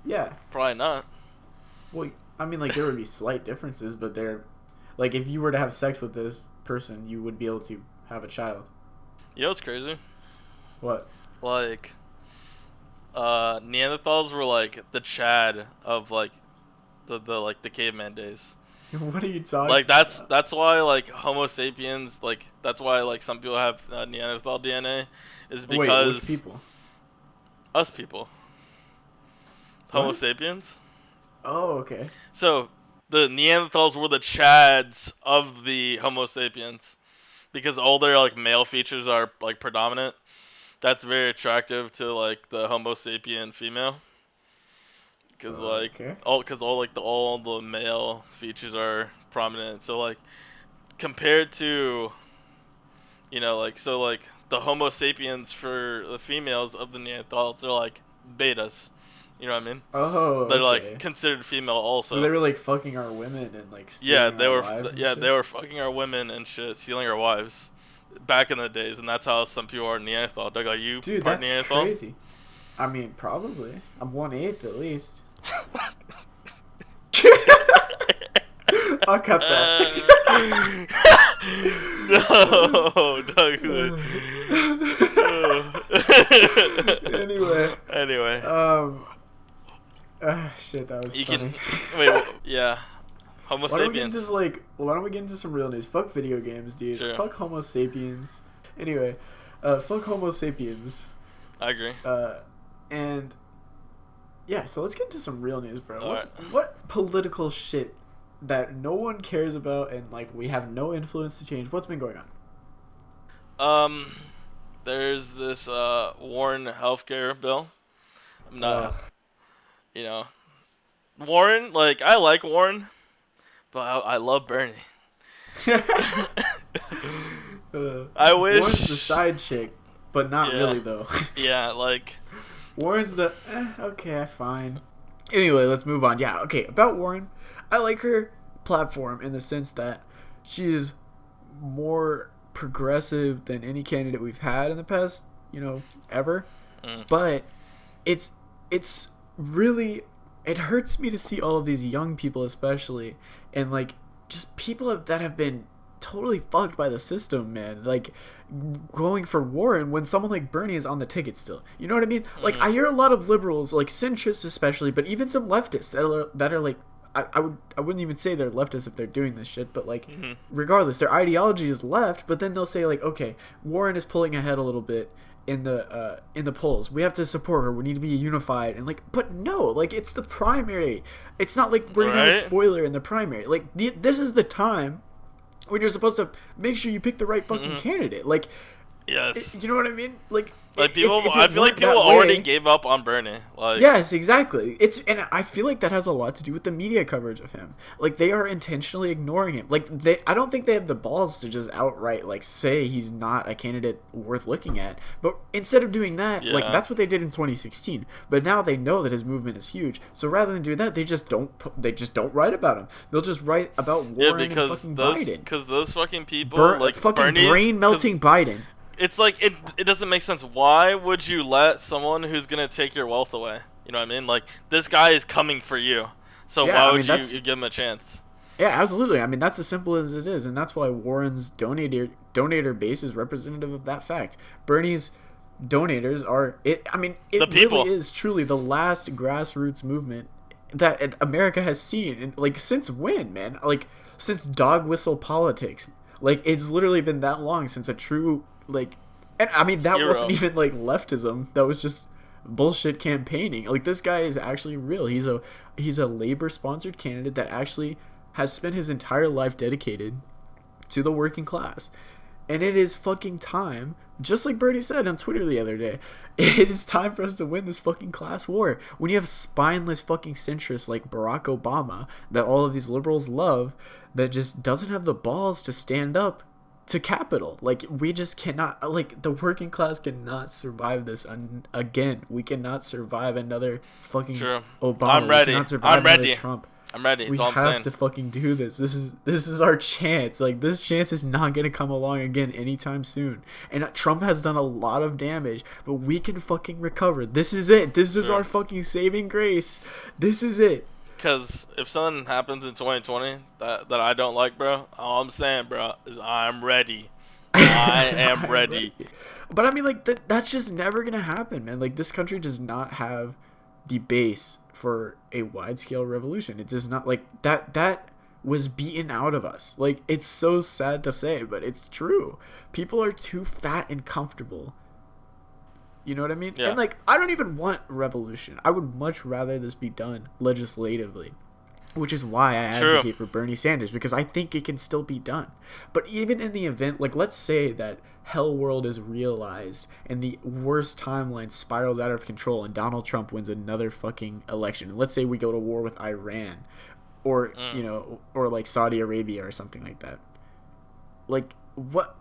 Yeah. Probably not. Well, I mean, like there would be slight differences, but they're like if you were to have sex with this person, you would be able to have a child. You know what's crazy? What? Like, Neanderthals were like the Chad of like the caveman days. What are you talking? Like about? that's why like Homo sapiens, like that's why like some people have Neanderthal DNA, is Wait, because which people? us people. Homo What? sapiens. Oh, okay. So the Neanderthals were the Chads of the Homo sapiens because all their like male features are like predominant. That's very attractive to like the Homo sapien female because like Okay. all the male features are prominent. So like compared to like the Homo sapiens for the females of the Neanderthals, they're like betas. You know what I mean? Oh, They're okay. like considered female also. So they were like fucking our women and like Yeah, stealing our wives and shit? they were fucking our women and shit, stealing our wives back in the days, and that's how some people are Neanderthal. Doug, are you Dude, part that's Neanderthal? crazy. I mean, probably. I'm 1/8 at least. I'll cut that. No, Doug. Anyway. Shit, that was You funny. can wait. Yeah, Homo Why don't we get sapiens. into why don't we get into some real news? Fuck video games, dude. Sure. Fuck Homo sapiens. Anyway, fuck Homo sapiens. I agree. And yeah, so let's get into some real news, bro. All What political shit that no one cares about and like we have no influence to change? What's been going on? There's this Warren healthcare bill. I'm not, you know, Warren. Like I like Warren, but I love Bernie. I wish Warren's the side chick, but not Yeah. really though. Yeah, like Warren's the okay, fine. Anyway, let's move on. Yeah, okay, about Warren, I like her platform in the sense that she is more progressive than any candidate we've had in the past, ever. But it's really, it hurts me to see all of these young people especially, and like just people that have been totally fucked by the system, man, like going for Warren when someone like Bernie is on the ticket still. You know what I mean? Like I hear a lot of liberals, like centrists especially, but even some leftists that are like I wouldn't even say they're leftists if they're doing this shit, but like regardless, their ideology is left, but then they'll say like, okay, Warren is pulling ahead a little bit in the polls. We have to support her. We need to be unified. And like, but no, like it's the primary. It's not like we're gonna have a spoiler in the primary. Like this is the time when you're supposed to make sure you pick the right fucking candidate. Like, yes, you know what I mean? Like people. if I feel like people already gave up on Bernie. Like, yes, exactly. And I feel like that has a lot to do with the media coverage of him. Like they are intentionally ignoring him. Like I don't think they have the balls to just outright like say he's not a candidate worth looking at. But instead of doing that, like that's what they did in 2016. But now they know that his movement is huge. So rather than do that, they just don't write about him. They'll just write about Warren and fucking Biden. Because those fucking people like fucking Bernie, brain melting Biden. It's like it doesn't make sense. Why would you let someone who's gonna take your wealth away? You know what I mean? Like this guy is coming for you. So why would you give him a chance? Yeah, absolutely. I mean, that's as simple as it is, and that's why Warren's donator base is representative of that fact. Bernie's donators are it. I mean, The it really people. is truly the last grassroots movement that America has seen, and like since when, man? Like since dog whistle politics. Like it's literally been that long since a true like, and I mean that wasn't Hero. even like leftism. That was just bullshit campaigning. Like this guy is actually real. He's a labor sponsored candidate that actually has spent his entire life dedicated to the working class. And it is fucking time, just like Bernie said on Twitter the other day, it is time for us to win this fucking class war. When you have spineless fucking centrists like Barack Obama, that all of these liberals love, that just doesn't have the balls to stand up to capital. Like, we just cannot, like, the working class cannot survive this again. We cannot survive another fucking True. Obama. I'm We ready. cannot survive I'm another ready. Trump. I'm ready. We That's all I'm have saying. to fucking do this. This is our chance. Like this chance is not gonna come along again anytime soon. And Trump has done a lot of damage, but we can fucking recover. This is it. This is Sure. our fucking saving grace. This is it. Because if something happens in 2020 that I don't like, bro, all I'm saying, bro, is I'm ready. I am I'm ready. But I mean, like that's just never gonna happen, man. Like this country does not have the base for a wide scale revolution. It does not like that. That was beaten out of us. Like it's so sad to say, but it's true. People are too fat and comfortable. You know what I mean? Yeah. And like I don't even want revolution. I would much rather this be done legislatively, which is why I True. advocate for Bernie Sanders, because I think it can still be done. But even in the event, like let's say that Hell World is realized and the worst timeline spirals out of control and Donald Trump wins another fucking election. Let's say we go to war with Iran or or like Saudi Arabia or something like that. Like what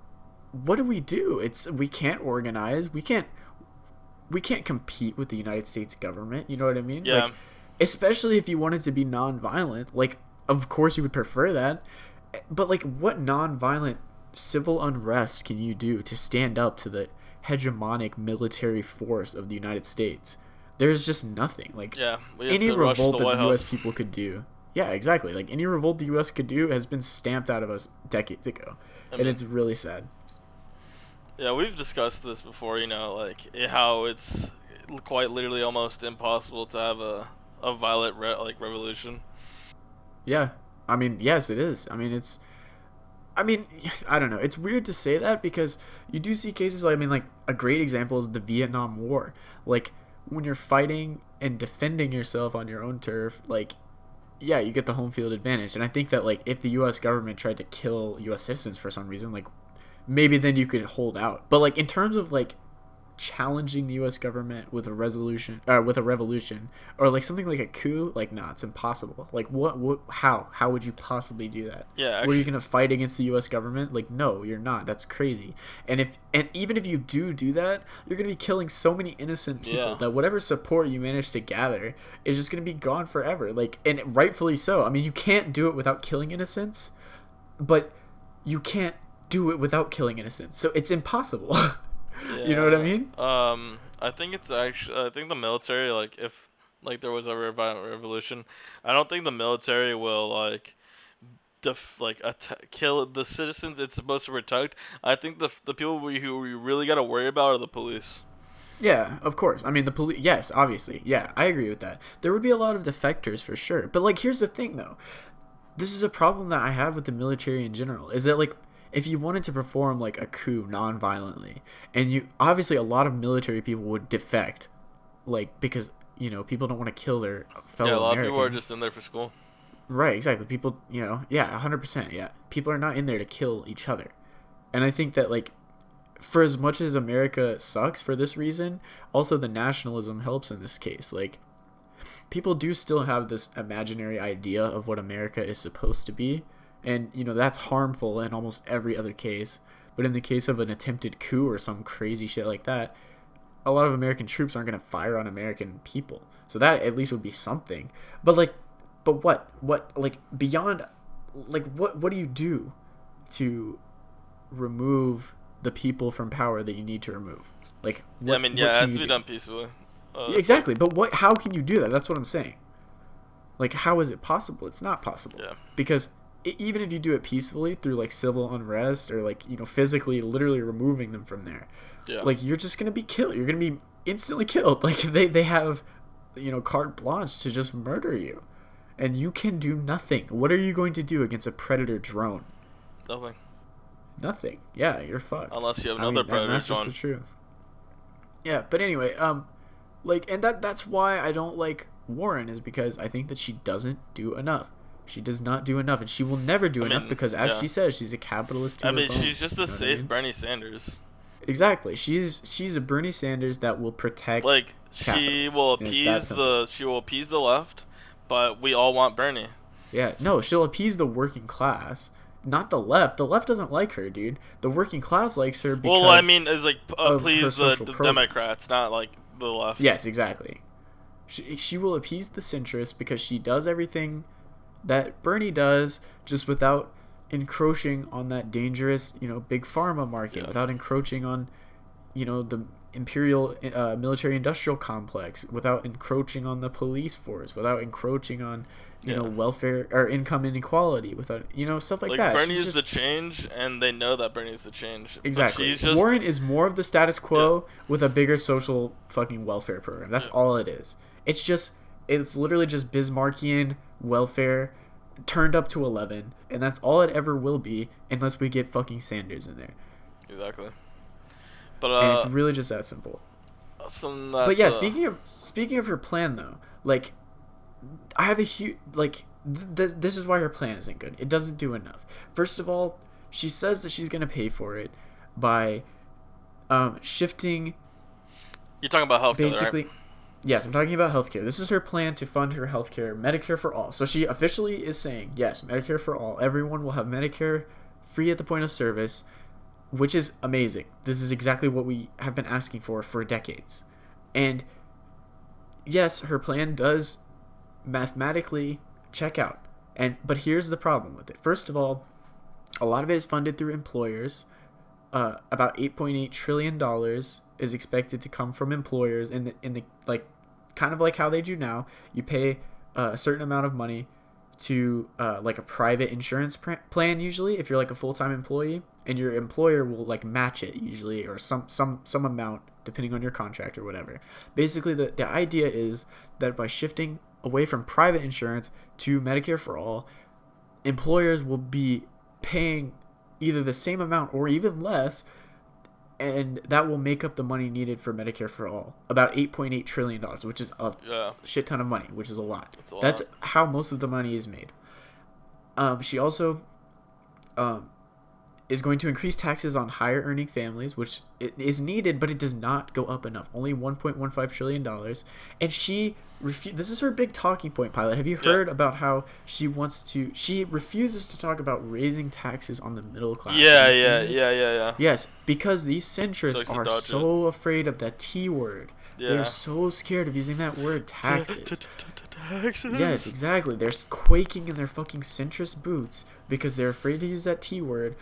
do we do? We can't organize. We can't compete with the United States government. You know what I mean? Yeah. Like, especially if you wanted to be nonviolent. Like, of course you would prefer that. But, like, what nonviolent civil unrest can you do to stand up to the hegemonic military force of the United States? There's just nothing. Like, Yeah. We have any to rush to revolt the that White the U.S. House. people could do. Yeah, exactly. Like, any revolt the U.S. could do has been stamped out of us decades ago. I And mean, it's really sad. yeah, we've discussed this before. Like how it's quite literally almost impossible to have a violent revolution. Yeah. I mean, yes, it is. I mean, I don't know. It's weird to say that because you do see cases like, I mean, like, a great example is the Vietnam War. Like, when you're fighting and defending yourself on your own turf, like, yeah, you get the home field advantage. And I think that, like, if the U.S. government tried to kill U.S. citizens for some reason, like, maybe then you could hold out. But, like, in terms of, like, challenging the U.S. government with a revolution, or like something like a coup, like nah, it's impossible. Like how would you possibly do that? Yeah, Were you actually, gonna fight against the U.S. government? Like no, you're not. That's crazy. And even if you do that, you're gonna be killing so many innocent people Yeah. that whatever support you manage to gather is just gonna be gone forever. Like, and rightfully so. I mean, you can't do it without killing innocents, but you can't do it without killing innocents. So it's impossible. You know what I mean? I think it's actually. I think the military, like, if like there was a violent revolution, I don't think the military will kill the citizens it's supposed to protect. I think the people who we really gotta worry about are the police. Yeah, of course. I mean, the police. Yes, obviously. Yeah, I agree with that. There would be a lot of defectors for sure. But like, here's the thing, though. This is a problem that I have with the military in general. Is that like, if you wanted to perform like a coup non-violently, and you obviously a lot of military people would defect, like because people don't want to kill their fellow Yeah, a lot Americans. of people are just in there for school. Right, exactly. People, yeah, 100%. Yeah, people are not in there to kill each other, and I think that like, for as much as America sucks for this reason, also the nationalism helps in this case. Like, people do still have this imaginary idea of what America is supposed to be, and that's harmful in almost every other case. But in the case of an attempted coup or some crazy shit like that, a lot of American troops aren't going to fire on American people. So that at least would be something. But like, but what like beyond, like what do you do to remove the people from power that you need to remove? Like, Yeah, I mean, yeah, it can has you to be do? done peacefully. Yeah, exactly. But how can you do that? That's what I'm saying. Like, how is it possible? It's not possible. Yeah. Because even if you do it peacefully through like civil unrest or like, you know, physically literally removing them from there, Yeah. like you're just gonna be killed. You're gonna be instantly killed. Like they have, you know, carte blanche to just murder you, and you can do nothing. What are you going to do against a predator drone? Nothing. Nothing. Yeah, you're fucked. Unless you have another predator and that's just drone. the truth. Yeah, but anyway, like, and that's why I don't like Warren, is because I think that she doesn't do enough. She does not do enough, and she will never do enough because, as she says, she's a capitalist to I her mean, bones, she's just you a know what I safe mean? Bernie Sanders. Exactly. She's a Bernie Sanders that will protect. Like, capital. she will And it's that appease simple. the left, but we all want Bernie. Yeah, no, she'll appease the working class, not the left. The left doesn't like her, dude. The working class likes her because. Well, I mean, it's like of her please the social programs. Democrats, not like the left. Yes, exactly. She will appease the centrists because she does everything that Bernie does, just without encroaching on that dangerous, you know, big pharma market, without encroaching on, you know, the imperial military industrial complex, without encroaching on the police force, without encroaching on, you know, welfare or income inequality, without, you know, stuff like that. Bernie is the change, and they know that Bernie is the change. Exactly. She's just, Warren is more of the status quo with a bigger social fucking welfare program. That's all it is. It's literally just Bismarckian welfare turned up to 11, and that's all it ever will be unless we get fucking Sanders in there. Exactly. But and it's really just that simple. But yeah, speaking of her plan though, like, I have a huge this is why her plan isn't good. It doesn't do enough. First of all, she says that she's gonna pay for it by shifting. You're talking about healthcare, basically, right? Yes, I'm talking about healthcare. This is her plan to fund her healthcare, Medicare for all. So she officially is saying, yes, Medicare for all. Everyone will have Medicare free at the point of service, which is amazing. This is exactly what we have been asking for decades. And yes, her plan does mathematically check out. But here's the problem with it. First of all, a lot of it is funded through employers. About $8.8 trillion is expected to come from employers in the like, kind of like how they do now. You pay a certain amount of money to like a private insurance plan, usually if you're like a full-time employee, and your employer will like match it usually, or some amount depending on your contract or whatever. Basically, the idea is that by shifting away from private insurance to Medicare for all, employers will be paying either the same amount or even less, and that will make up the money needed for Medicare for all. About $8.8 trillion, which is a shit ton of money, which is a lot. That's how most of the money is made. She also is going to increase taxes on higher earning families, which is needed, but it does not go up enough. Only $1.15 trillion. And this is her big talking point, Pilot. Have you heard about how she refuses to talk about raising taxes on the middle class? Yeah. Yes, because these centrists are so afraid of that T word. Yeah. They're so scared of using that word, taxes. Yes, exactly. They're quaking in their fucking centrist boots because they're afraid to use that T word.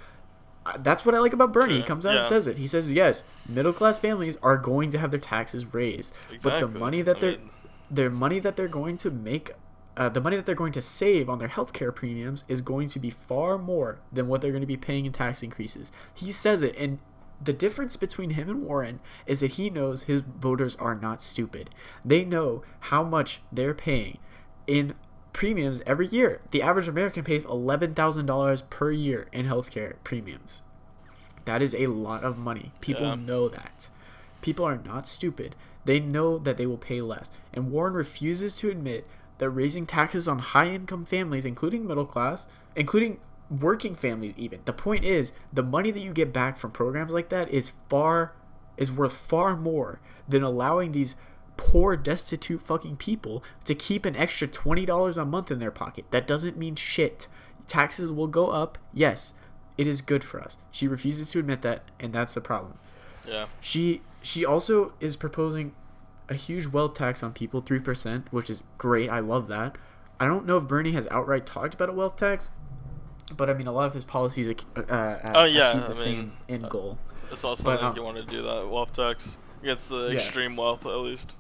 That's what I like about Bernie. He comes out and says it. He says, yes, middle class families are going to have their taxes raised, but the money that they're going to make, the money that they're going to save on their healthcare premiums is going to be far more than what they're going to be paying in tax increases. He says it, and the difference between him and Warren is that he knows his voters are not stupid. They know how much they're paying in premiums every year. The average American pays $11,000 per year in healthcare premiums. That is a lot of money. People know that. People are not stupid. They know that they will pay less. And Warren refuses to admit that raising taxes on high-income families, including middle class, including working families even. The point is, the money that you get back from programs like that is worth far more than allowing these poor, destitute fucking people to keep an extra $20 a month in their pocket. That doesn't mean shit. Taxes will go up. Yes, it is good for us. She refuses to admit that, and that's the problem. Yeah. She also is proposing a huge wealth tax on people, 3%, which is great. I love that. I don't know if Bernie has outright talked about a wealth tax, but I mean, a lot of his policies achieve the same end goal. It's also something you want to do that wealth tax against the extreme wealth, at least.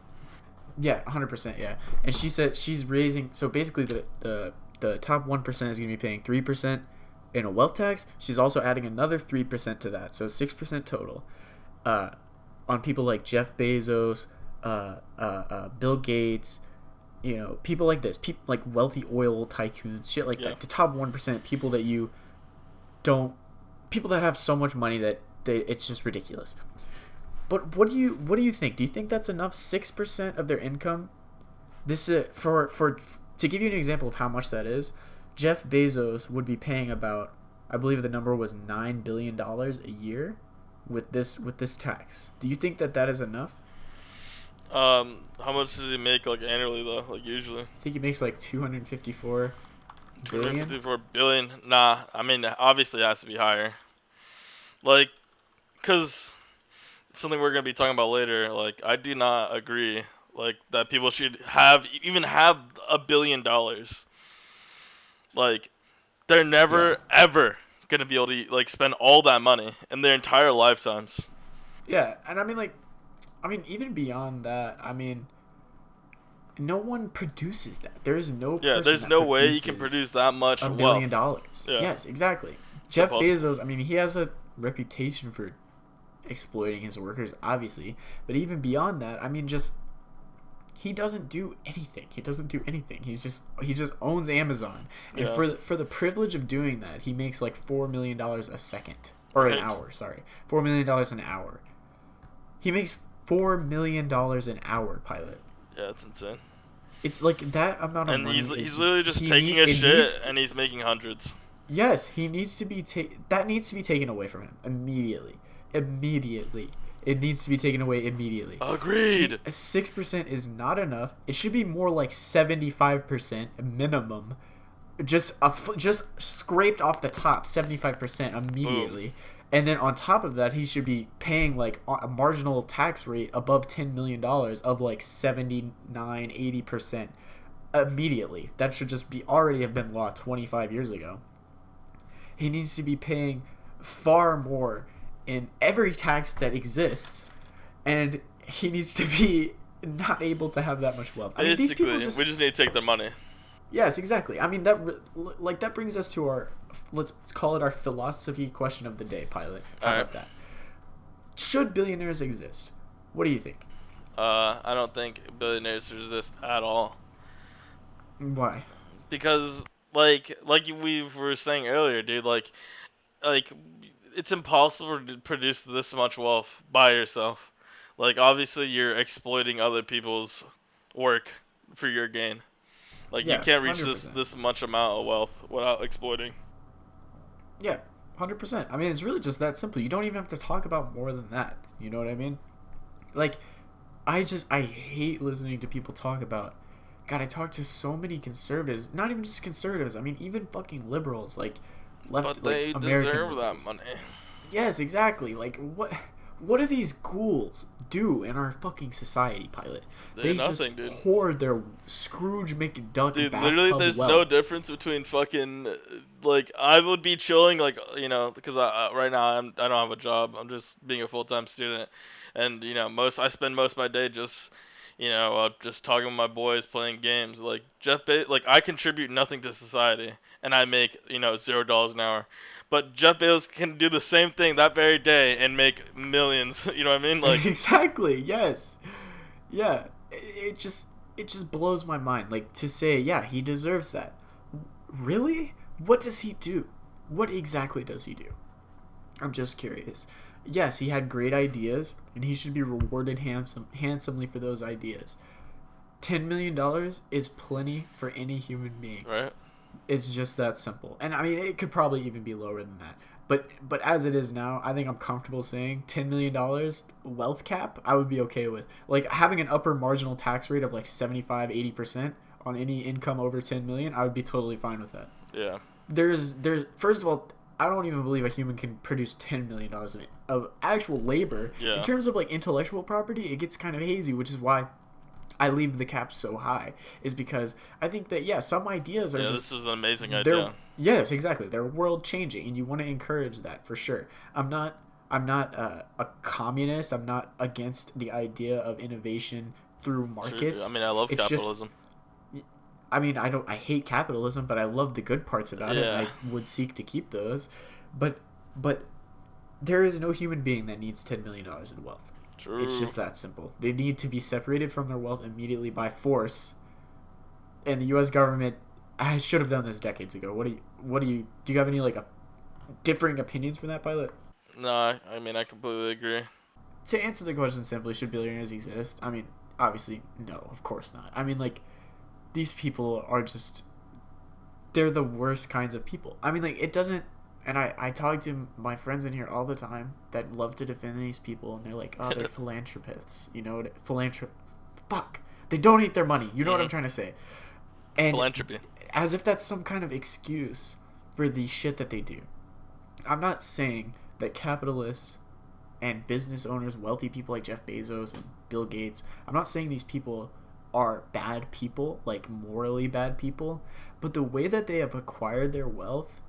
Yeah, 100%, yeah. And she said she's raising, so basically the the top 1% is going to be paying 3% in a wealth tax. She's also adding another 3% to that, so 6% total. Uh, on people like Jeff Bezos, Bill Gates, people like this, people like wealthy oil tycoons, shit like Yeah. that. The top 1%, people that you don't, people that have so much money that it's just ridiculous. But what do you think? Do you think that's enough? 6% of their income. This for to give you an example of how much that is. Jeff Bezos would be paying about, I believe the number was $9 billion a year with this tax. Do you think that is enough? How much does he make like annually though? Like usually? I think he makes like 254 billion. 254 billion. Nah, I mean obviously it has to be higher. Like, cause something we're gonna be talking about later. Like, I do not agree. Like that people should even have $1 billion. Like, they're Yeah. never ever gonna be able to like spend all that money in their entire lifetimes. Yeah, and even beyond that, no one produces that. There is no Yeah, person there's that no way you can produces produce that much a wealth. billion dollars. Yeah, Yes, exactly. it's Jeff impossible. Bezos, he has a reputation for exploiting his workers, obviously, but even beyond that, just he doesn't do anything. He doesn't do anything. He just owns Amazon, and Yeah, for the privilege of doing that, he makes like $4 million a second or an right. hour. Sorry, $4 million an hour. He makes $4 million an hour, pilot. Yeah, it's insane. It's like that amount of And money he's is literally just just taking a it shit needs to, and he's making hundreds. yes, he needs to be that needs to be taken away from him immediately. Immediately. It needs to be taken away immediately. Agreed. 6% is not enough. It should be more like 75% minimum. Just scraped off the top 75% Boom. immediately. And then on top of that, he should be paying like a marginal tax rate above $10 million of like 79, 80% immediately. That should just be already have been law 25 years ago. He needs to be paying far more in every tax that exists, and he needs to be not able to have that much wealth. These people Basically, we just, just need to take their money. yes, exactly. That brings us to our, let's call it our philosophy question of the day, pilot. How Alright. about that? Should billionaires exist? What do you think? I don't think billionaires exist at all. Why? Because like we were saying earlier, dude, like it's impossible to produce this much wealth by yourself. Like obviously you're exploiting other people's work for your gain. Like you Yeah, can't reach this 100%. this much amount of wealth without exploiting. Yeah, 100%. It's really just that simple. You don't even have to talk about more than that. You know what I mean? Like, I hate listening to people talk about. God, I talk to so many conservatives. Not even just conservatives. Even fucking liberals, like left, But like they American deserve that liberals. money. Yes, exactly. Like what do these ghouls do in our fucking society, pilot? They're They just nothing, dude. hoard their Scrooge McDuck Dude, literally, bathtub there's no wealth. difference between fucking like I would be chilling like because right now I don't have a job. I'm just being a full time student, and most I spend most of my day just just talking with my boys, playing games. Like like I contribute nothing to society, and I make $0 an hour. But Jeff Bezos can do the same thing that very day and make millions. You know what I mean? Like, Exactly. Yes. Yeah. It just blows my mind. Like to say, yeah, he deserves that. Really? What does he do? What exactly does he do? I'm just curious. Yes, he had great ideas, and he should be rewarded handsomely for those ideas. $10 million is plenty for any human being. right? It's just that simple. And it could probably even be lower than that. But as it is now, I think I'm comfortable saying $10 million wealth cap. I would be okay with like having an upper marginal tax rate of like 75, 80% on any income over 10 million. I would be totally fine with that. Yeah. There's first of all, I don't even believe a human can produce $10 million of actual labor. In Yeah. terms of like intellectual property, it gets kind of hazy, which is why I leave the cap so high, is because I think that yeah, some ideas are Yeah, just this is an amazing they're idea. yes, exactly, they're world changing, and you want to encourage that for sure. I'm not a communist. I'm not against the idea of innovation through Sure. I markets. mean, I love It's just capitalism. I mean, I hate capitalism, but I love the good parts about it. Yeah. I would seek to keep those, but there is no human being that needs $10 million in wealth. True. It's just that simple. They need to be separated from their wealth immediately by force. And the U.S. government, I should have done this decades ago. Do you have any like differing opinions from that, Pilot? No, I mean I completely agree. To answer the question simply, should billionaires exist? I mean, obviously, no, of course not. I mean, like, these people are just, they're the worst kinds of people. I mean, like, it doesn't, and I talk to my friends in here all the time that love to defend these people, and they're like, oh, they're philanthropists, you know, fuck. They donate their money, you know what I'm trying to say. And Philanthropy. as if that's some kind of excuse for the shit that they do. I'm not saying that capitalists and business owners, wealthy people like Jeff Bezos and Bill Gates, I'm not saying these people are bad people, like morally bad people, but the way that they have acquired their wealth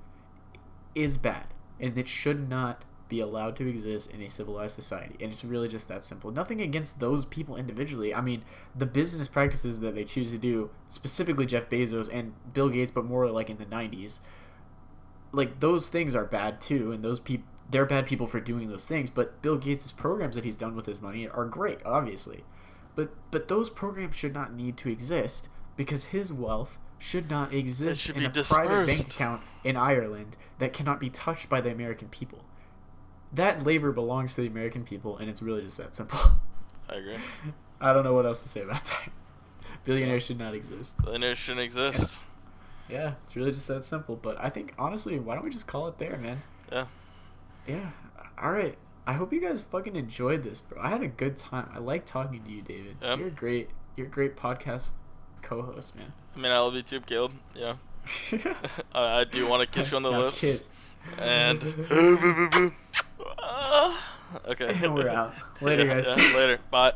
is bad, and it should not be allowed to exist in a civilized society. And it's really just that simple. Nothing against those people individually. I mean, the business practices that they choose to do, specifically Jeff Bezos and Bill Gates, but more like in the 90s, like those things are bad too, and those people, they're bad people for doing those things. But Bill Gates' programs that he's done with his money are great, obviously, but those programs should not need to exist because his wealth should not exist in a private bank account in Ireland that cannot be touched by the American people. That labor belongs to the American people, and it's really just that simple. I agree. I don't know what else to say about that. Billionaires should not exist. Billionaires shouldn't exist. Yeah, it's really just that simple. But I think, honestly, why don't we just call it there, man? Yeah. Yeah. All right. I hope you guys fucking enjoyed this, bro. I had a good time. I like talking to you, David. Yep. You're great. You're a great podcast co-host, man. I mean, I love you too, Caleb. Yeah. I do want to kiss you on the Now lips. kiss. And okay. And we're out. Later, guys. Yeah, later. Bye.